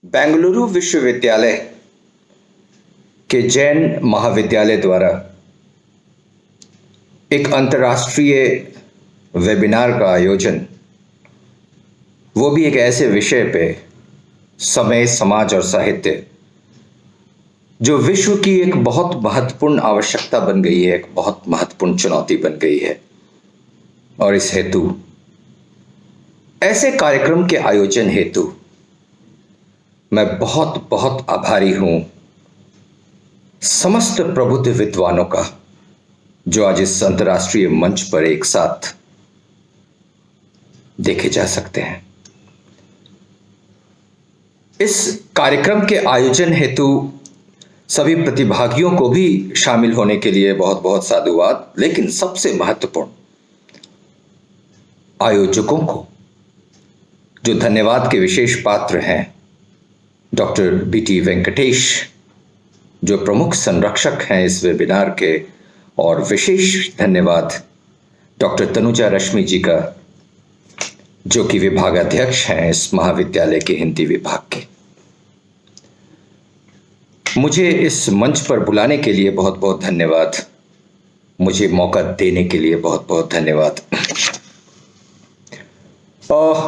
बेंगलुरु विश्वविद्यालय के जैन महाविद्यालय द्वारा एक अंतर्राष्ट्रीय वेबिनार का आयोजन, वो भी एक ऐसे विषय पे, समय, समाज और साहित्य, जो विश्व की एक बहुत महत्वपूर्ण आवश्यकता बन गई है, एक बहुत महत्वपूर्ण चुनौती बन गई है। और इस हेतु, ऐसे कार्यक्रम के आयोजन हेतु मैं बहुत बहुत आभारी हूं समस्त प्रबुद्ध विद्वानों का, जो आज इस अंतर्राष्ट्रीय मंच पर एक साथ देखे जा सकते हैं। इस कार्यक्रम के आयोजन हेतु सभी प्रतिभागियों को भी शामिल होने के लिए बहुत बहुत साधुवाद, लेकिन सबसे महत्वपूर्ण आयोजकों को, जो धन्यवाद के विशेष पात्र हैं, डॉक्टर बीटी वेंकटेश, जो प्रमुख संरक्षक हैं इस वेबिनार के, और विशेष धन्यवाद डॉक्टर तनुजा रश्मि जी का, जो कि विभागाध्यक्ष हैं इस महाविद्यालय के हिंदी विभाग के। मुझे इस मंच पर बुलाने के लिए बहुत बहुत धन्यवाद, मुझे मौका देने के लिए बहुत बहुत धन्यवाद।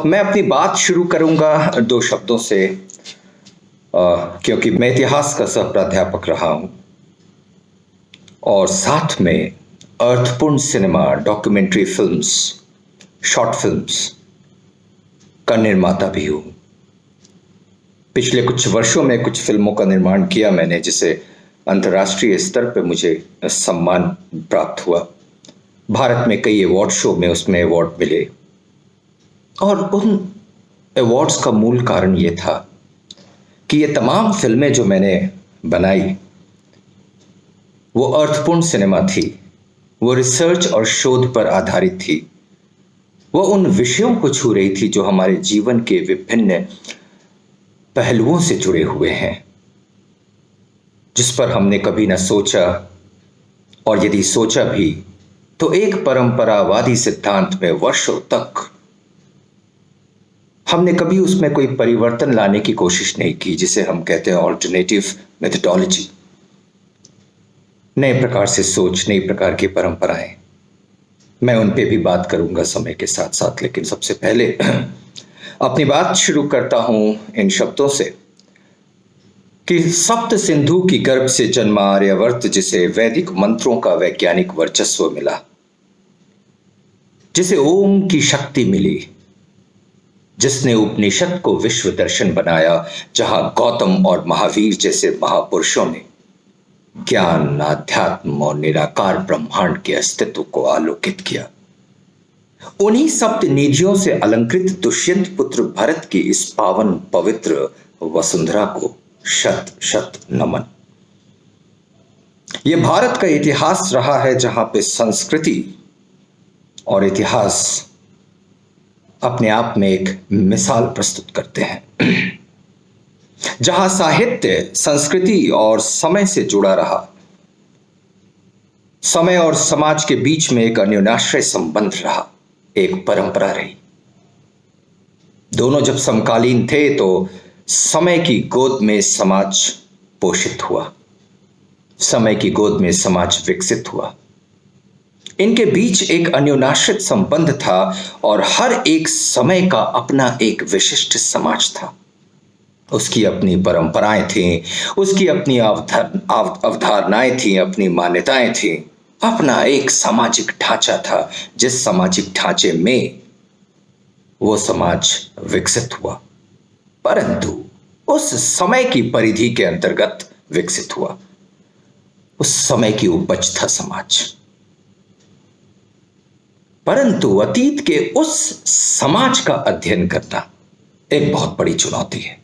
मैं अपनी बात शुरू करूंगा दो शब्दों से, क्योंकि मैं इतिहास का सह प्राध्यापक रहा हूं और साथ में अर्थपूर्ण cinema, documentary films, short films का निर्माता भी हूं। पिछले कुछ वर्षों में कुछ फिल्मों का निर्माण किया मैंने, जिसे अंतर्राष्ट्रीय स्तर पर मुझे सम्मान प्राप्त हुआ। भारत में कई अवार्ड शो में उसमें अवार्ड मिले, और उन अवार्ड्स का मूल कारण ये था कि ये तमाम फिल्में जो मैंने बनाई, वो अर्थपूर्ण सिनेमा थी, वो रिसर्च और शोध पर आधारित थी, वो उन विषयों को छू रही थी जो हमारे जीवन के विभिन्न पहलुओं से जुड़े हुए हैं, जिस पर हमने कभी ना सोचा, और यदि सोचा भी तो एक परंपरावादी सिद्धांत में वर्षों तक हमने कभी उसमें कोई परिवर्तन लाने की कोशिश नहीं की, जिसे हम कहते हैं ऑल्टरनेटिव मेथोडोलॉजी। नए प्रकार से सोच, नई प्रकार की परंपराएं, मैं उन पे भी बात करूंगा समय के साथ साथ। लेकिन सबसे पहले अपनी बात शुरू करता हूं इन शब्दों से कि सप्त सिंधु की गर्भ से जन्मा आर्यवर्त, जिसे वैदिक मंत्रों का वैज्ञानिक वर्चस्व मिला, जिसे ओम की शक्ति मिली, जिसने उपनिषद को विश्व दर्शन बनाया, जहां गौतम और महावीर जैसे महापुरुषों ने ज्ञान, आध्यात्म और निराकार ब्रह्मांड के अस्तित्व को आलोकित किया, उन्हीं सप्त निधियों से अलंकृत दुष्यंत पुत्र भरत की इस पावन पवित्र वसुंधरा को शत शत नमन। यह भारत का इतिहास रहा है, जहां पे संस्कृति और इतिहास अपने आप में एक मिसाल प्रस्तुत करते हैं, जहां साहित्य, संस्कृति और समय से जुड़ा रहा, समय और समाज के बीच में एक अन्योन्याश्रय संबंध रहा, एक परंपरा रही। दोनों जब समकालीन थे तो समय की गोद में समाज पोषित हुआ, समय की गोद में समाज विकसित हुआ। इनके बीच एक अन्योन्याश्रित संबंध था, और हर एक समय का अपना एक विशिष्ट समाज था। उसकी अपनी परंपराएं थीं, उसकी अपनी अवधारणाएं थीं, अपनी मान्यताएं थीं, अपना एक सामाजिक ढांचा था, जिस सामाजिक ढांचे में वो समाज विकसित हुआ, परंतु उस समय की परिधि के अंतर्गत विकसित हुआ। उस समय की उपज था समाज, परंतु अतीत के उस समाज का अध्ययन करना एक बहुत बड़ी चुनौती है।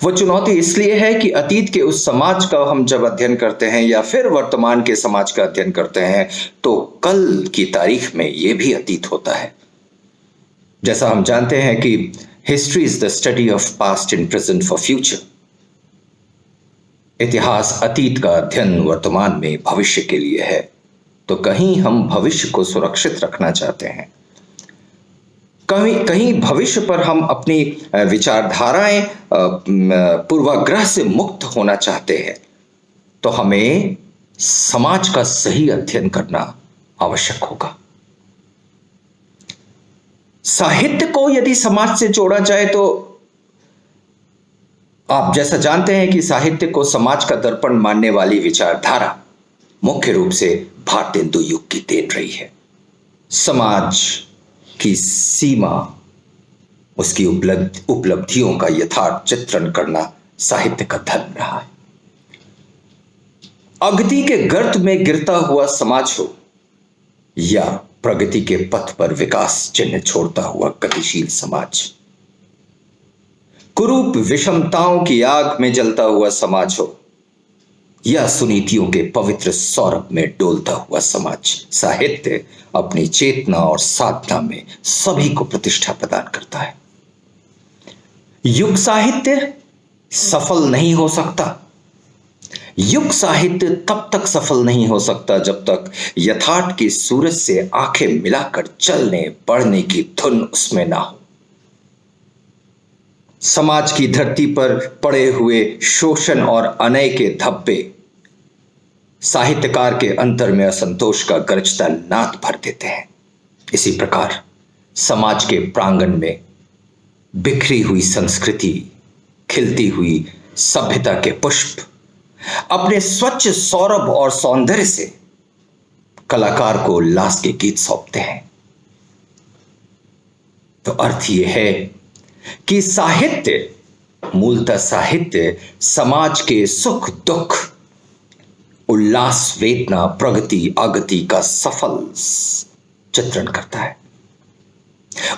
वो चुनौती इसलिए है कि अतीत के उस समाज का हम जब अध्ययन करते हैं, या फिर वर्तमान के समाज का अध्ययन करते हैं, तो कल की तारीख में यह भी अतीत होता है। जैसा हम जानते हैं कि history is the study of past in present for future. इतिहास अतीत का अध्ययन वर्तमान में भविष्य के लिए है। तो कहीं हम भविष्य को सुरक्षित रखना चाहते हैं, कहीं कहीं भविष्य पर हम अपनी विचारधाराएं पूर्वाग्रह से मुक्त होना चाहते हैं, तो हमें समाज का सही अध्ययन करना आवश्यक होगा। साहित्य को यदि समाज से जोड़ा जाए तो आप जैसा जानते हैं कि साहित्य को समाज का दर्पण मानने वाली विचारधारा मुख्य रूप से भारतेंदु युग की देन रही है। समाज की सीमा, उसकी उपलब्धियों का यथार्थ चित्रण करना साहित्य का धर्म रहा है। अगति के गर्त में गिरता हुआ समाज हो या प्रगति के पथ पर विकास चिन्ह छोड़ता हुआ गतिशील समाज, कुरूप विषमताओं की आग में जलता हुआ समाज हो या सुनीतियों के पवित्र सौरभ में डोलता हुआ समाज, साहित्य अपनी चेतना और साधना में सभी को प्रतिष्ठा प्रदान करता है। युग साहित्य सफल नहीं हो सकता। युग साहित्य तब तक सफल नहीं हो सकता जब तक यथार्थ की सूरज से आंखें मिलाकर चलने बढ़ने की धुन उसमें ना हो। समाज की धरती पर पड़े हुए शोषण और अन्याय के धब्बे साहित्यकार के अंतर में असंतोष का गरजता नाद भर देते हैं। इसी प्रकार समाज के प्रांगण में बिखरी हुई संस्कृति, खिलती हुई सभ्यता के पुष्प अपने स्वच्छ सौरभ और सौंदर्य से कलाकार को उल्लास के गीत सौंपते हैं। तो अर्थ यह है कि साहित्य, मूलतः साहित्य समाज के सुख दुख, उल्लास वेदना, प्रगति आगति का सफल चित्रण करता है।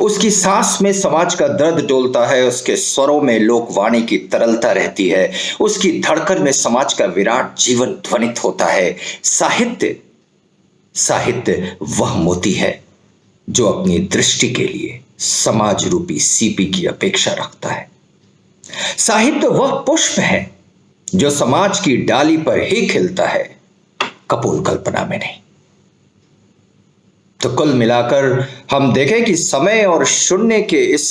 उसकी सांस में समाज का दर्द डोलता है, उसके स्वरों में लोकवाणी की तरलता रहती है, उसकी धड़कन में समाज का विराट जीवन ध्वनित होता है। साहित्य वह मोती है जो अपनी दृष्टि के लिए समाज रूपी सीपी की अपेक्षा रखता है। साहित्य वह पुष्प है जो समाज की डाली पर ही खिलता है, कपोल कल्पना में नहीं। तो कुल मिलाकर हम देखें कि समय और शून्य के इस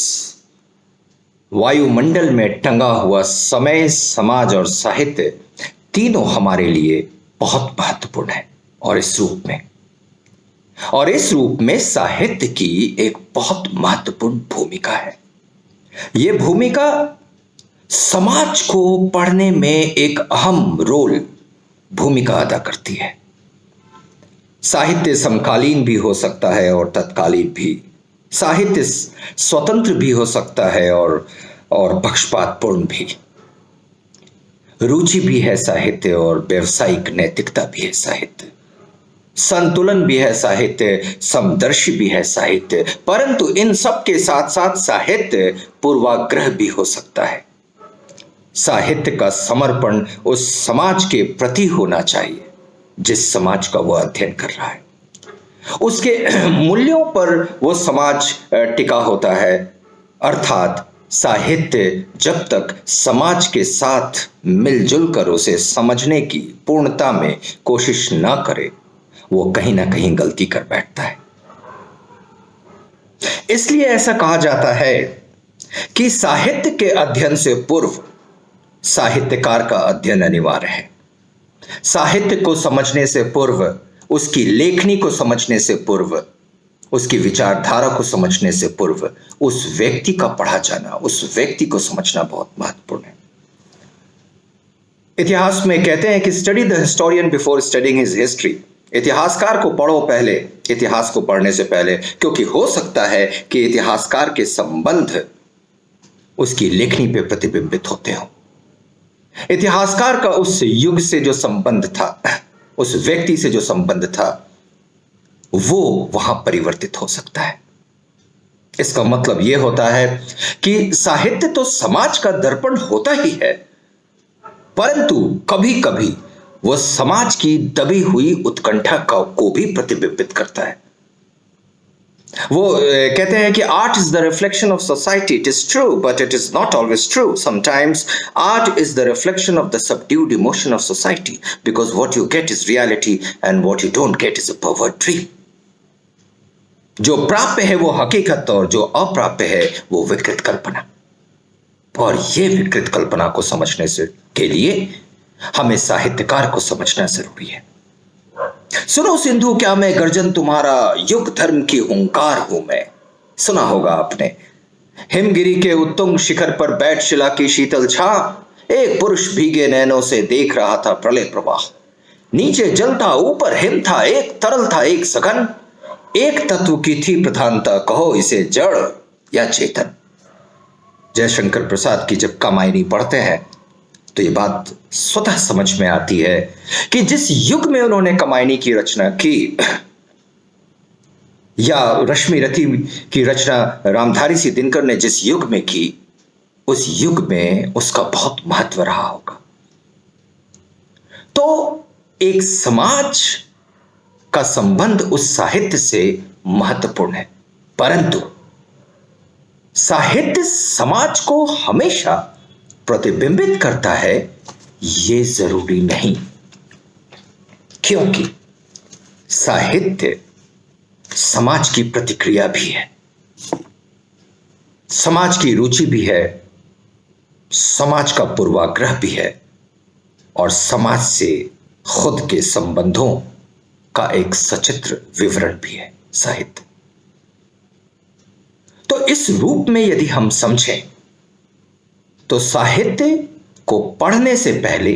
वायुमंडल में टंगा हुआ समय, समाज और साहित्य तीनों हमारे लिए बहुत महत्वपूर्ण है। और इस रूप में साहित्य की एक बहुत महत्वपूर्ण भूमिका है। यह भूमिका समाज को पढ़ने में एक अहम भूमिका अदा करती है। साहित्य समकालीन भी हो सकता है और तत्कालीन भी। साहित्य स्वतंत्र भी हो सकता है और पक्षपातपूर्ण भी। रुचि भी है साहित्य और व्यावसायिक नैतिकता भी है साहित्य। संतुलन भी है साहित्य, समदर्शी भी है साहित्य। परंतु इन सब के साथ साथ साहित्य पूर्वाग्रह भी हो सकता है। साहित्य का समर्पण उस समाज के प्रति होना चाहिए जिस समाज का वह अध्ययन कर रहा है। उसके मूल्यों पर वो समाज टिका होता है। अर्थात साहित्य जब तक समाज के साथ मिलजुल कर उसे समझने की पूर्णता में कोशिश ना करे, वो कहीं ना कहीं गलती कर बैठता है। इसलिए ऐसा कहा जाता है कि साहित्य के अध्ययन से पूर्व साहित्यकार का अध्ययन अनिवार्य है। साहित्य को समझने से पूर्व, उसकी लेखनी को समझने से पूर्व, उसकी विचारधारा को समझने से पूर्व उस व्यक्ति का पढ़ा जाना, उस व्यक्ति को समझना बहुत महत्वपूर्ण है। इतिहास में कहते हैं कि study the historian before studying his history. इतिहासकार को पढ़ो पहले, इतिहास को पढ़ने से पहले, क्योंकि हो सकता है कि इतिहासकार के संबंध उसकी लेखनी पे प्रतिबिंबित होते हो। इतिहासकार का उस युग से जो संबंध था, उस व्यक्ति से जो संबंध था, वो वहां परिवर्तित हो सकता है। इसका मतलब यह होता है कि साहित्य तो समाज का दर्पण होता ही है, परंतु कभी कभी वह समाज की दबी हुई उत्कंठा को भी प्रतिबिंबित करता है। वो कहते हैं कि art is the reflection of society. It is true, but it is not always true. Sometimes art is the reflection of the subdued emotion of society, because what you get is reality and what you don't get is a pervert dream. जो प्राप्य है वो हकीकत और जो अप्राप्य है वो विकृत कल्पना। और ये विकृत कल्पना को समझने से के लिए हमें साहित्यकार को समझना जरूरी है। सुनो सिंधु क्या मैं गर्जन तुम्हारा, युग धर्म की हुंकार हूं मैं। सुना होगा आपने। हिमगिरी के उत्तुंग शिखर पर बैठ शिला की शीतल छा, एक पुरुष भीगे नैनों से देख रहा था प्रलय प्रवाह। नीचे जल था ऊपर हिम था, एक तरल था एक सघन, एक तत्व की थी प्रधानता, कहो इसे जड़ या चेतन। जयशंकर प्रसाद की जब कामायनी पढ़ते हैं तो ये बात स्वतः समझ में आती है कि जिस युग में उन्होंने कामायनी की रचना की, या रश्मि रथी की रचना रामधारी सिंह दिनकर ने जिस युग में की, उस युग में उसका बहुत महत्व रहा होगा। तो एक समाज का संबंध उस साहित्य से महत्वपूर्ण है, परंतु साहित्य समाज को हमेशा प्रतिबिंबित करता है ये जरूरी नहीं, क्योंकि साहित्य समाज की प्रतिक्रिया भी है, समाज की रुचि भी है, समाज का पूर्वाग्रह भी है और समाज से खुद के संबंधों का एक सचित्र विवरण भी है साहित्य। तो इस रूप में यदि हम समझें तो साहित्य को पढ़ने से पहले,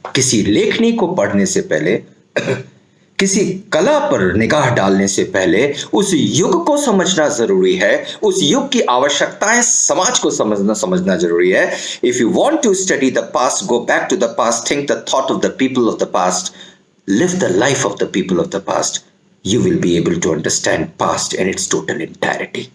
किसी लेखनी को पढ़ने से पहले, किसी कला पर निगाह डालने से पहले उस युग को समझना जरूरी है, उस युग की आवश्यकताएं समाज को समझना जरूरी है। If you want to study the past, go back to the past, think the thought of the people of the past, live the life of the people of the past, you will be able to understand past in its total entirety.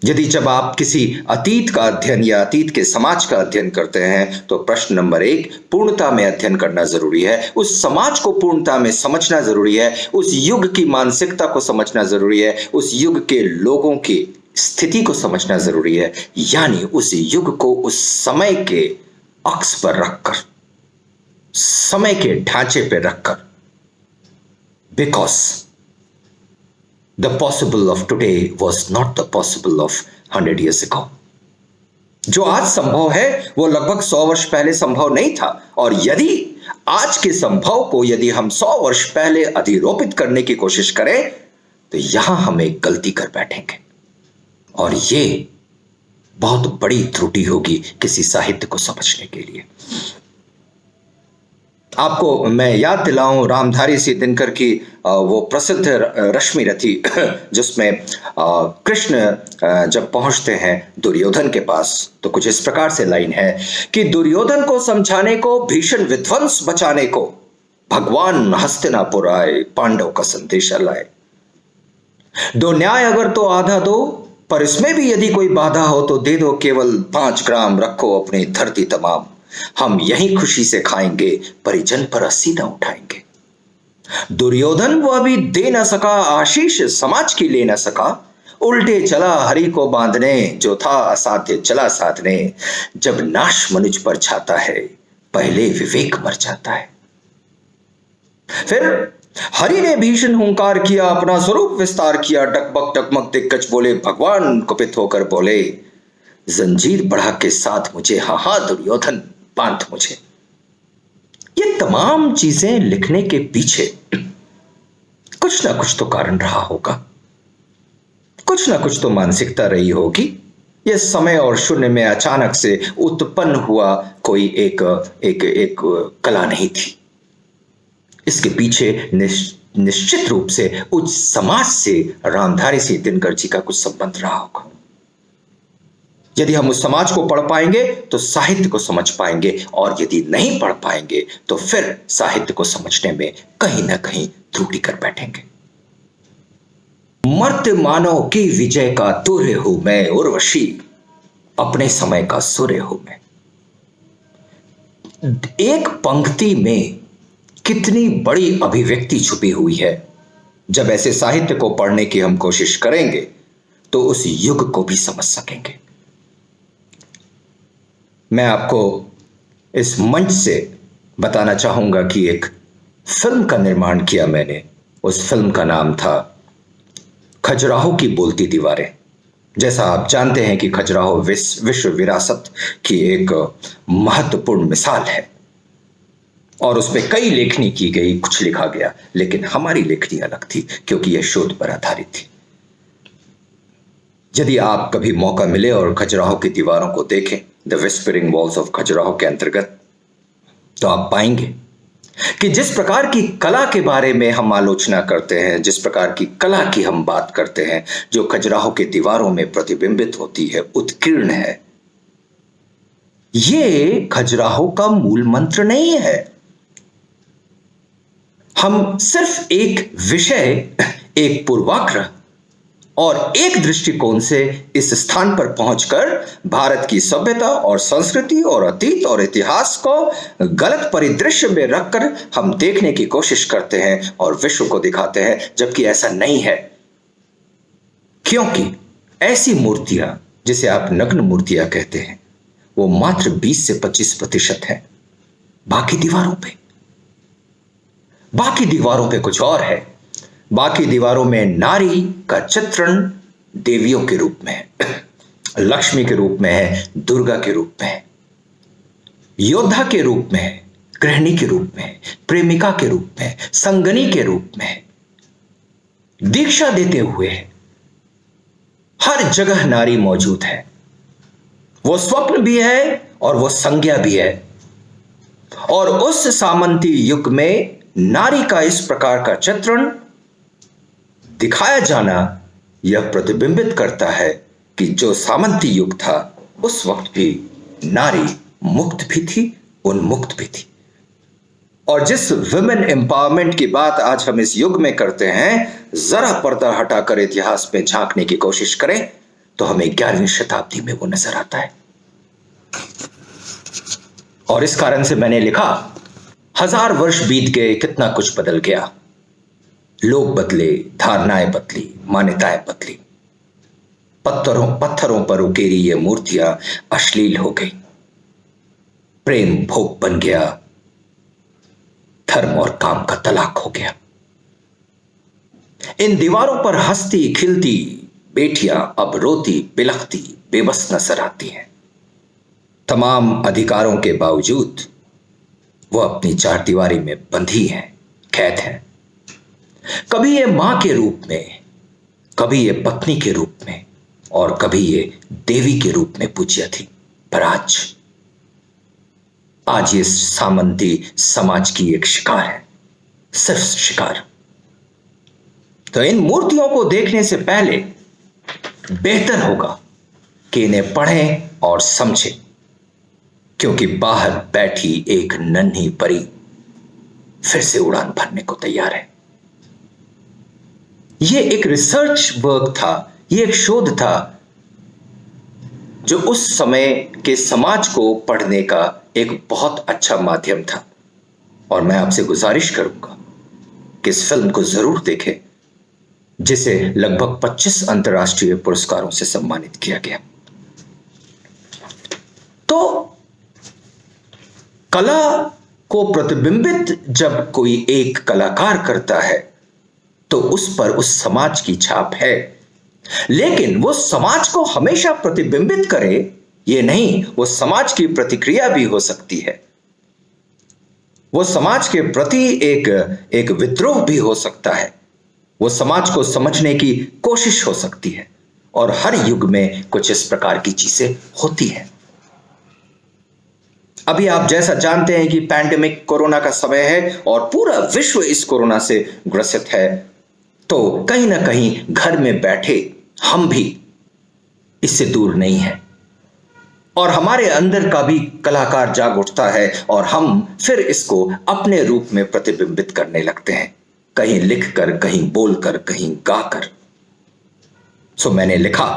यदि जब आप किसी अतीत का अध्ययन या अतीत के समाज का अध्ययन करते हैं तो प्रश्न नंबर 1, पूर्णता में अध्ययन करना जरूरी है, उस समाज को पूर्णता में समझना जरूरी है, उस युग की मानसिकता को समझना जरूरी है, उस युग के लोगों की स्थिति को समझना जरूरी है, यानी उस युग को उस समय के अक्ष पर रखकर, समय के ढांचे पर रखकर, because the possible of today was not the possible of 100 years ago. जो आज संभव है वो लगभग 100 वर्ष पहले संभव नहीं था, और यदि आज के संभव को यदि हम 100 वर्ष पहले अधिरोपित करने की कोशिश करें तो यहां हम एक गलती कर बैठेंगे, और ये बहुत बड़ी त्रुटि होगी किसी साहित्य को समझने के लिए। आपको मैं याद दिलाऊं रामधारी सिंह दिनकर की वो प्रसिद्ध रश्मि रथी, जिसमें कृष्ण जब पहुंचते हैं दुर्योधन के पास तो कुछ इस प्रकार से लाइन है कि दुर्योधन को समझाने को, भीषण विध्वंस बचाने को, भगवान हस्तिनापुर आए, पांडव का संदेशा लाए। दो न्याय अगर तो आधा दो, पर इसमें भी यदि कोई बाधा हो तो दे दो, केवल 5 ग्राम रखो अपनी धरती तमाम, हम यही खुशी से खाएंगे, परिजन पर अस्सी न उठाएंगे। दुर्योधन वो अभी दे न सका आशीष, समाज की ले न सका, उल्टे चला हरि को बांधने, जो था असाध्य चला साधने। जब नाश मनुज पर छाता है, पहले विवेक मर जाता है। फिर हरि ने भीषण हुंकार किया, अपना स्वरूप विस्तार किया, टकमक टकमक दिग्गज बोले, भगवान कुपित होकर बोले, जंजीर बढ़ा के साथ मुझे, हाँ हाँ दुर्योधन बांध मुझे। ये तमाम चीजें लिखने के पीछे कुछ ना कुछ तो कारण रहा होगा, कुछ ना कुछ तो मानसिकता रही होगी। ये समय और शून्य में अचानक से उत्पन्न हुआ कोई एक कला नहीं थी। इसके पीछे निश्चित रूप से उच्च समाज से रामधारी सिंह दिनकर जी का कुछ संबंध रहा होगा। यदि हम उस समाज को पढ़ पाएंगे तो साहित्य को समझ पाएंगे, और यदि नहीं पढ़ पाएंगे तो फिर साहित्य को समझने में कहीं ना कहीं त्रुटि कर बैठेंगे। मर्त्य मानव की विजय का तुर्य हूं मैं, उर्वशी अपने समय का सूर्य हूं मैं। एक पंक्ति में कितनी बड़ी अभिव्यक्ति छुपी हुई है। जब ऐसे साहित्य को पढ़ने की हम कोशिश करेंगे तो उस युग को भी समझ सकेंगे। मैं आपको इस मंच से बताना चाहूंगा कि एक फिल्म का निर्माण किया मैंने। उस फिल्म का नाम था खजुराहो की बोलती दीवारें। जैसा आप जानते हैं कि खजुराहो विश्व विरासत की एक महत्वपूर्ण मिसाल है और उस पर कई लेखनी की गई, कुछ लिखा गया, लेकिन हमारी लेखनी अलग थी क्योंकि यह शोध पर आधारित थी। यदि आप कभी मौका मिले और खजुराहो की दीवारों को देखें, the whispering walls of Khajuraho के अंतर्गत, तो आप पाएंगे कि जिस प्रकार की कला के बारे में हम आलोचना करते हैं, जिस प्रकार की कला की हम बात करते हैं, जो खजुराहो की दीवारों में प्रतिबिंबित होती है, उत्कीर्ण है, ये खजुराहो का मूल मंत्र नहीं है। हम सिर्फ एक विषय, एक पूर्वाग्रह और एक दृष्टिकोण से इस स्थान पर पहुंचकर भारत की सभ्यता और संस्कृति और अतीत और इतिहास को गलत परिदृश्य में रखकर हम देखने की कोशिश करते हैं और विश्व को दिखाते हैं, जबकि ऐसा नहीं है। क्योंकि ऐसी मूर्तियां, जिसे आप नग्न मूर्तियां कहते हैं, वो मात्र 20 से 25% है। बाकी दीवारों पे कुछ और है। बाकी दीवारों में नारी का चित्रण देवियों के रूप में है, लक्ष्मी के रूप में है, दुर्गा के रूप में है, योद्धा के रूप में है, गृहिणी के रूप में है, प्रेमिका के रूप में है, संगनी के रूप में है, दीक्षा देते हुए है। हर जगह नारी मौजूद है। वो स्वप्न भी है और वो संज्ञा भी है। और उस सामंती युग में नारी का इस प्रकार का चित्रण दिखाया जाना यह प्रतिबिंबित करता है कि जो सामंती युग था, उस वक्त भी नारी मुक्त भी थी, उन्मुक्त भी थी। और जिस विमेन एम्पावरमेंट की बात आज हम इस युग में करते हैं, जरा पर्दा हटाकर इतिहास में झांकने की कोशिश करें तो हमें 11वीं शताब्दी में वो नजर आता है। और इस कारण से मैंने लिखा, 1000 वर्ष बीत गए, कितना कुछ बदल गया। लोग बदले, धारणाएं बदली, मान्यताएं बदली। पत्थरों पर उकेरी ये मूर्तियां अश्लील हो गई। प्रेम भोग बन गया, धर्म और काम का तलाक हो गया। इन दीवारों पर हंसती खिलती बेटियां अब रोती बिलखती बेबस नजर आती हैं। तमाम अधिकारों के बावजूद वो अपनी चारदीवारी में बंधी हैं, कैद हैं। कभी ये मां के रूप में, कभी ये पत्नी के रूप में और कभी ये देवी के रूप में पूज्य थी, पर आज ये सामंती समाज की एक शिकार है, सिर्फ शिकार। तो इन मूर्तियों को देखने से पहले बेहतर होगा कि इन्हें पढ़ें और समझें, क्योंकि बाहर बैठी एक नन्ही परी फिर से उड़ान भरने को तैयार है। यह एक रिसर्च वर्क था, यह एक शोध था जो उस समय के समाज को पढ़ने का एक बहुत अच्छा माध्यम था। और मैं आपसे गुजारिश करूंगा कि इस फिल्म को जरूर देखें, जिसे लगभग 25 अंतर्राष्ट्रीय पुरस्कारों से सम्मानित किया गया। तो कला को प्रतिबिंबित जब कोई एक कलाकार करता है तो उस पर उस समाज की छाप है, लेकिन वो समाज को हमेशा प्रतिबिंबित करे ये नहीं, वो समाज की प्रतिक्रिया भी हो सकती है। वो समाज के प्रति एक विद्रोह भी हो सकता है। वो समाज को समझने की कोशिश हो सकती है। और हर युग में कुछ इस प्रकार की चीजें होती हैं। अभी आप जैसा जानते हैं कि पैंडेमिक, कोरोना का समय है और पूरा विश्व इस कोरोना से ग्रसित है, तो कहीं ना कहीं घर में बैठे हम भी इससे दूर नहीं है और हमारे अंदर का भी कलाकार जाग उठता है और हम फिर इसको अपने रूप में प्रतिबिंबित करने लगते हैं, कहीं लिखकर, कहीं बोलकर, कहीं गाकर। सो मैंने लिखा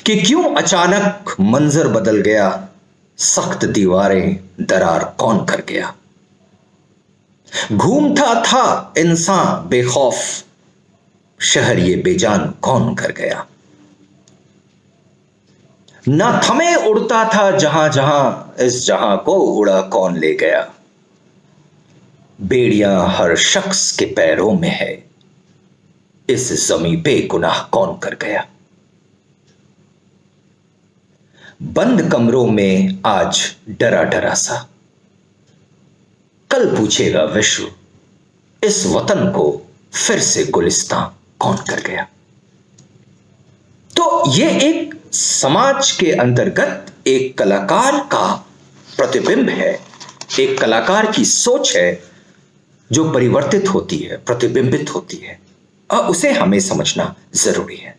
कि क्यों अचानक मंजर बदल गया, सख्त दीवारें दरार कौन कर गया। घूमता था इंसान बेखौफ, शहर ये बेजान कौन कर गया। ना थमे उड़ता था जहां जहां, इस जहां को उड़ा कौन ले गया। बेड़ियां हर शख्स के पैरों में है, इस जमी पे गुनाह कौन कर गया। बंद कमरों में आज डरा डरा सा, कल पूछेगा विश्व इस वतन को फिर से गुलिस्तां कौन कर गया। तो ये एक समाज के अंतर्गत एक कलाकार का प्रतिबिंब है, एक कलाकार की सोच है जो परिवर्तित होती है, प्रतिबिंबित होती है, और उसे हमें समझना जरूरी है।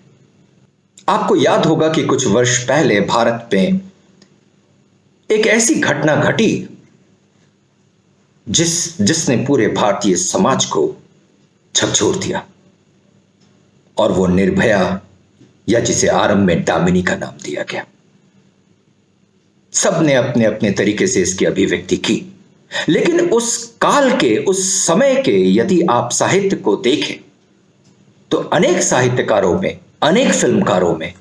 आपको याद होगा कि कुछ वर्ष पहले भारत में एक ऐसी घटना घटी जिसने पूरे भारतीय समाज को झकझोर दिया, और वो निर्भया, या जिसे आरंभ में दामिनी का नाम दिया गया। सबने अपने अपने तरीके से इसकी अभिव्यक्ति की, लेकिन उस काल के, उस समय के यदि आप साहित्य को देखें तो अनेक साहित्यकारों में, अनेक फिल्मकारों में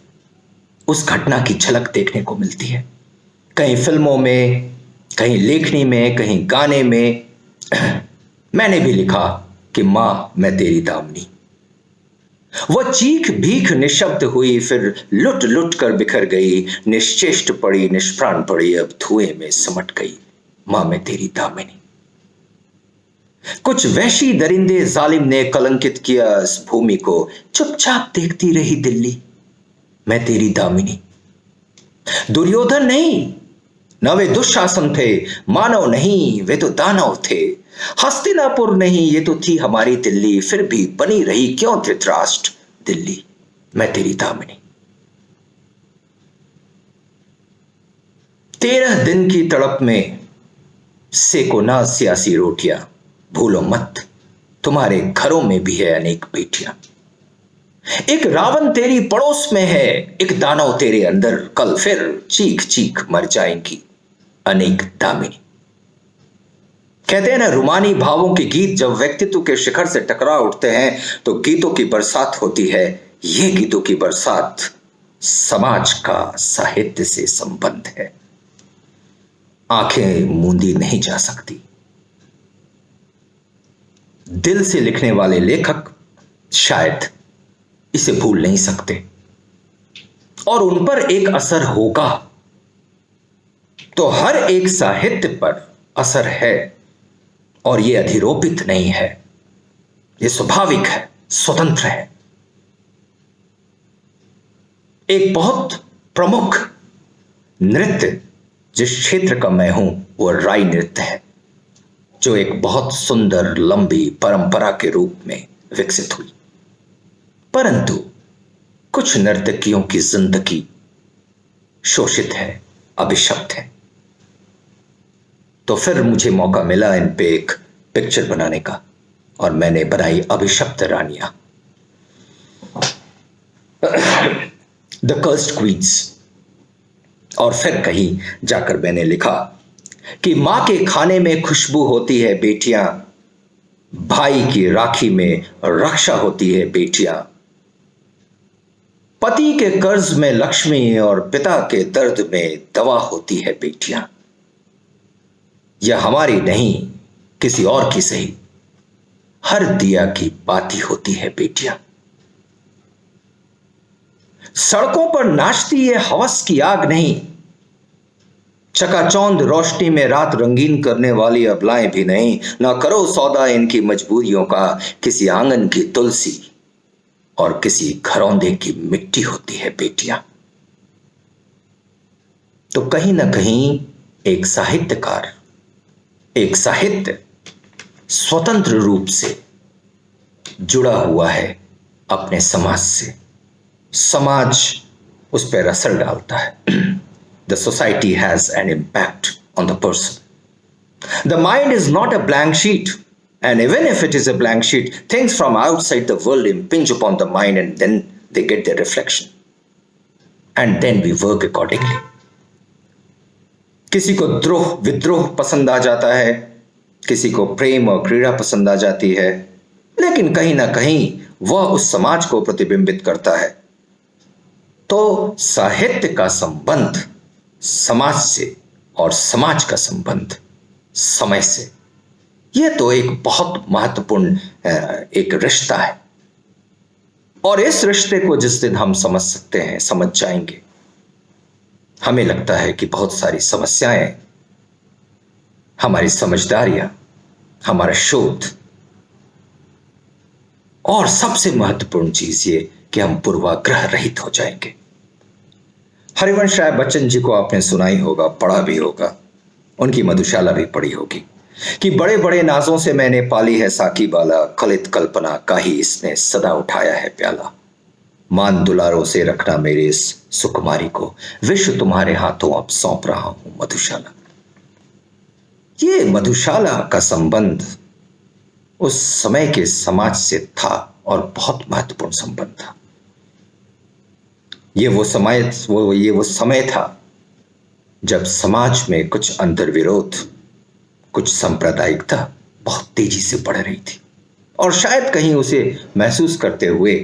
उस घटना की झलक देखने को मिलती है। कहीं फिल्मों में, कहीं लेखनी में, कहीं गाने में। मैंने भी लिखा कि मां मैं तेरी दामनी। वह चीख भीख निशब्द हुई, फिर लुट लुट कर बिखर गई, निश्चेष्ट पड़ी, निष्प्राण पड़ी, अब धुएं में समट गई, मां मैं तेरी दामिनी। कुछ वहशी दरिंदे जालिम ने कलंकित किया इस भूमि को, चुपचाप देखती रही दिल्ली, मैं तेरी दामिनी। दुर्योधन नहीं, न वे दुशासन थे, मानव नहीं, वे तो दानव थे। हस्तिनापुर नहीं, ये तो थी हमारी दिल्ली, फिर भी बनी रही क्यों धृतराष्ट्र दिल्ली, मैं तेरी दामिनी। 13 दिन की तड़प में सेको ना सियासी रोटियां, भूलो मत तुम्हारे घरों में भी है अनेक बेटियां। एक रावण तेरी पड़ोस में है, एक दानव तेरे अंदर, कल फिर चीख चीख मर जाएंगी अनेक दामिनी। कहते हैं ना, रुमानी भावों के गीत जब व्यक्तित्व के शिखर से टकरा उठते हैं तो गीतों की बरसात होती है। ये गीतों की बरसात समाज का साहित्य से संबंध है, आंखें मूंदी नहीं जा सकती। दिल से लिखने वाले लेखक शायद इसे भूल नहीं सकते, और उन पर एक असर होगा तो हर एक साहित्य पर असर है, और यह अधिरोपित नहीं है, यह स्वाभाविक है, स्वतंत्र है। एक बहुत प्रमुख नृत्य जिस क्षेत्र का मैं हूं वो राई नृत्य है, जो एक बहुत सुंदर लंबी परंपरा के रूप में विकसित हुई। परंतु कुछ नर्तकियों की जिंदगी शोषित है, अभिशप्त है। तो फिर मुझे मौका मिला इन पे एक पिक्चर बनाने का, और मैंने बनाई अभिशप्त रानियां, द कर्स्ड क्वींस। और फिर कहीं जाकर मैंने लिखा कि मां के खाने में खुशबू होती है बेटियां, भाई की राखी में रक्षा होती है बेटियां, पति के कर्ज में लक्ष्मी और पिता के दर्द में दवा होती है बेटियां। यह हमारी नहीं किसी और की सही, हर दिया की बाती होती है बेटियां। सड़कों पर नाचती ये हवस की आग नहीं, चकाचौंध रोशनी में रात रंगीन करने वाली अबलाएं भी नहीं। ना करो सौदा इनकी मजबूरियों का, किसी आंगन की तुलसी और किसी घरौंदे की मिट्टी होती है बेटियां। तो कहीं ना कहीं एक साहित्यकार, एक साहित्य स्वतंत्र रूप से जुड़ा हुआ है अपने समाज से, समाज उस पर असर डालता है। The society has an impact on the person. The mind is not a blank sheet, and even if it is a blank sheet, things from outside the world impinge upon the mind and then they get their reflection. And then we work accordingly. किसी को द्रोह विद्रोह पसंद आ जाता है, किसी को प्रेम और क्रीड़ा पसंद आ जाती है, लेकिन कहीं ना कहीं वह उस समाज को प्रतिबिंबित करता है। तो साहित्य का संबंध समाज से और समाज का संबंध समय से, यह तो एक बहुत महत्वपूर्ण एक रिश्ता है। और इस रिश्ते को जिस दिन हम समझ सकते हैं, समझ जाएंगे, हमें लगता है कि बहुत सारी समस्याएं, हमारी समझदारियां, हमारा शोध और सबसे महत्वपूर्ण चीज ये कि हम पूर्वाग्रह रहित हो जाएंगे। हरिवंश राय बच्चन जी को आपने सुना ही होगा, पढ़ा भी होगा, उनकी मधुशाला भी पढ़ी होगी कि बड़े बड़े नाजों से मैंने पाली है साकी बाला, कलित कल्पना का ही इसने सदा उठाया है प्याला। मान दुलारों से रखना मेरे इस सुकुमारी को, विश्व तुम्हारे हाथों अब सौंप रहा हूं मधुशाला। ये मधुशाला का संबंध उस समय के समाज से था और बहुत महत्वपूर्ण संबंध था। ये वो समय था जब समाज में कुछ अंतर्विरोध, कुछ सांप्रदायिकता बहुत तेजी से बढ़ रही थी और शायद कहीं उसे महसूस करते हुए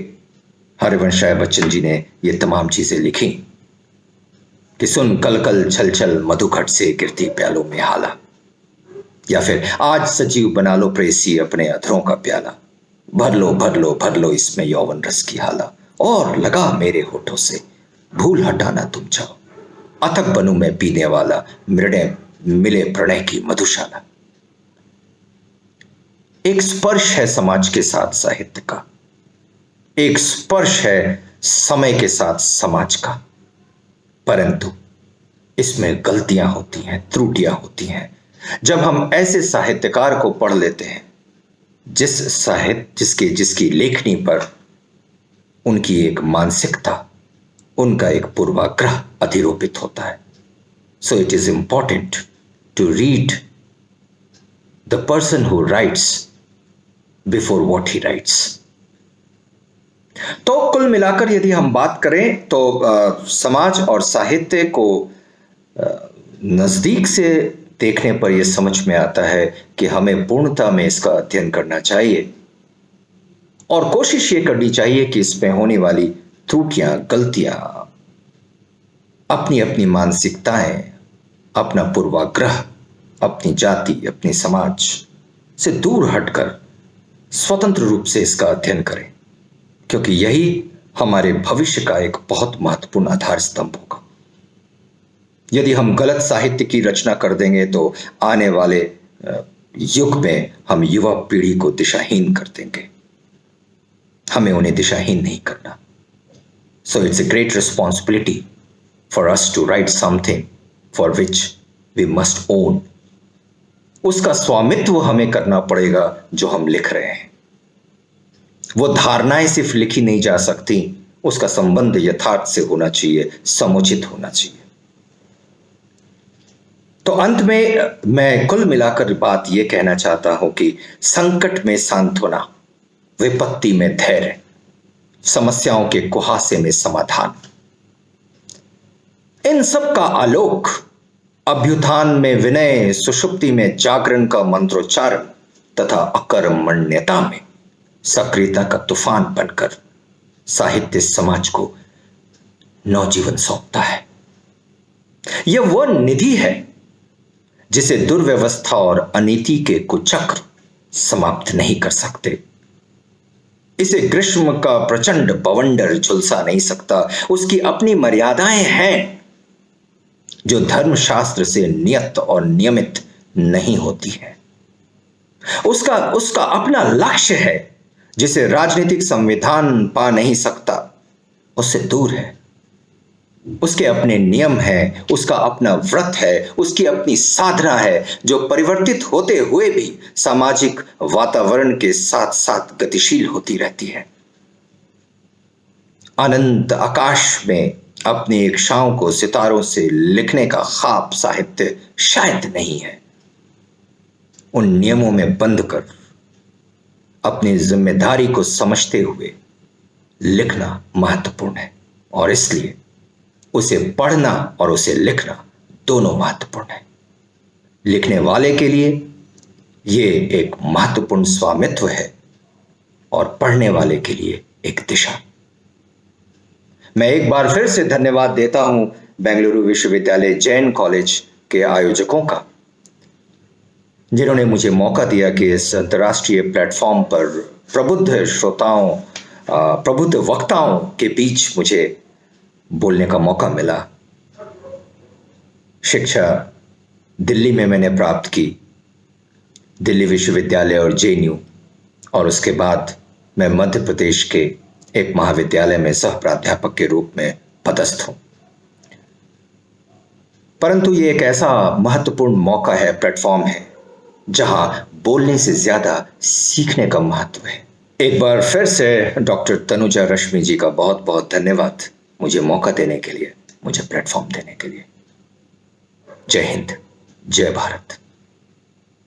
हरिवंश राय बच्चन जी ने ये तमाम चीजें लिखी कि सुन कल कल छल छल मधुघट से गिरती प्यालों में हाला, या फिर आज सजीव बना लो प्रेसी अपने अधरों का प्याला, भर लो भर लो भर लो इसमें यौवन रस की हाला, और लगा मेरे होठों से भूल हटाना तुम चाहो, अथक बनूं मैं पीने वाला, मृणय मिले प्रणय की मधुशाला। एक स्पर्श है समाज के साथ साहित्य का, एक स्पर्श है समय के साथ समाज का, परंतु इसमें गलतियां होती हैं, त्रुटियां होती हैं जब हम ऐसे साहित्यकार को पढ़ लेते हैं जिसकी लेखनी पर उनकी एक मानसिकता, उनका एक पूर्वाग्रह अधिरोपित होता है। So it is important to read the person who writes before what he writes. तो कुल मिलाकर यदि हम बात करें तो समाज और साहित्य को नजदीक से देखने पर यह समझ में आता है कि हमें पूर्णता में इसका अध्ययन करना चाहिए और कोशिश ये करनी चाहिए कि इसमें होने वाली त्रुटियां, गलतियां, अपनी अपनी मानसिकताएं, अपना पूर्वाग्रह, अपनी जाति, अपनी समाज से दूर हटकर स्वतंत्र रूप से इसका अध्ययन करें, क्योंकि यही हमारे भविष्य का एक बहुत महत्वपूर्ण आधार स्तंभ होगा। यदि हम गलत साहित्य की रचना कर देंगे तो आने वाले युग में हम युवा पीढ़ी को दिशाहीन कर देंगे। हमें उन्हें दिशाहीन नहीं करना। So it's a great responsibility for us to write something for which we must own. उसका स्वामित्व हमें करना पड़ेगा जो हम लिख रहे हैं। वो धारणाएं सिर्फ लिखी नहीं जा सकती, उसका संबंध यथार्थ से होना चाहिए, समुचित होना चाहिए। तो अंत में मैं कुल मिलाकर बात यह कहना चाहता हूं कि संकट में सांत्वना, विपत्ति में धैर्य, समस्याओं के कुहासे में समाधान, इन सब का आलोक, अभ्युत्थान में विनय, सुषुप्ति में जागरण का मंत्रोच्चारण तथा अकर्मण्यता में सक्रियता का तूफान बनकर साहित्य समाज को नवजीवन सौंपता है। यह वह निधि है जिसे दुर्व्यवस्था और अनीति के कुचक्र समाप्त नहीं कर सकते। इसे ग्रीष्म का प्रचंड बवंडर झुलसा नहीं सकता। उसकी अपनी मर्यादाएं हैं जो धर्मशास्त्र से नियत और नियमित नहीं होती है। उसका अपना लक्ष्य है जिसे राजनीतिक संविधान पा नहीं सकता, उससे दूर है। उसके अपने नियम हैं, उसका अपना व्रत है, उसकी अपनी साधना है जो परिवर्तित होते हुए भी सामाजिक वातावरण के साथ साथ गतिशील होती रहती है। अनंत आकाश में अपनी इच्छाओं को सितारों से लिखने का ख्वाब साहित्य शायद नहीं है। उन नियमों में बंध कर अपनी जिम्मेदारी को समझते हुए लिखना महत्वपूर्ण है और इसलिए उसे पढ़ना और उसे लिखना दोनों महत्वपूर्ण है। लिखने वाले के लिए यह एक महत्वपूर्ण स्वामित्व है और पढ़ने वाले के लिए एक दिशा। मैं एक बार फिर से धन्यवाद देता हूं बेंगलुरु विश्वविद्यालय जैन कॉलेज के आयोजकों का, जिन्होंने मुझे मौका दिया कि इस अंतर्राष्ट्रीय प्लेटफॉर्म पर प्रबुद्ध श्रोताओं प्रबुद्ध वक्ताओं के बीच मुझे बोलने का मौका मिला। शिक्षा दिल्ली में मैंने प्राप्त की, दिल्ली विश्वविद्यालय और जेएनयू, और उसके बाद मैं मध्य प्रदेश के एक महाविद्यालय में सह प्राध्यापक के रूप में पदस्थ हूं। परंतु ये एक ऐसा महत्वपूर्ण मौका है, प्लेटफॉर्म है, जहां बोलने से ज्यादा सीखने का महत्व है। एक बार फिर से डॉक्टर तनुजा रश्मि जी का बहुत बहुत धन्यवाद मुझे मौका देने के लिए, मुझे प्लेटफॉर्म देने के लिए। जय हिंद, जय भारत।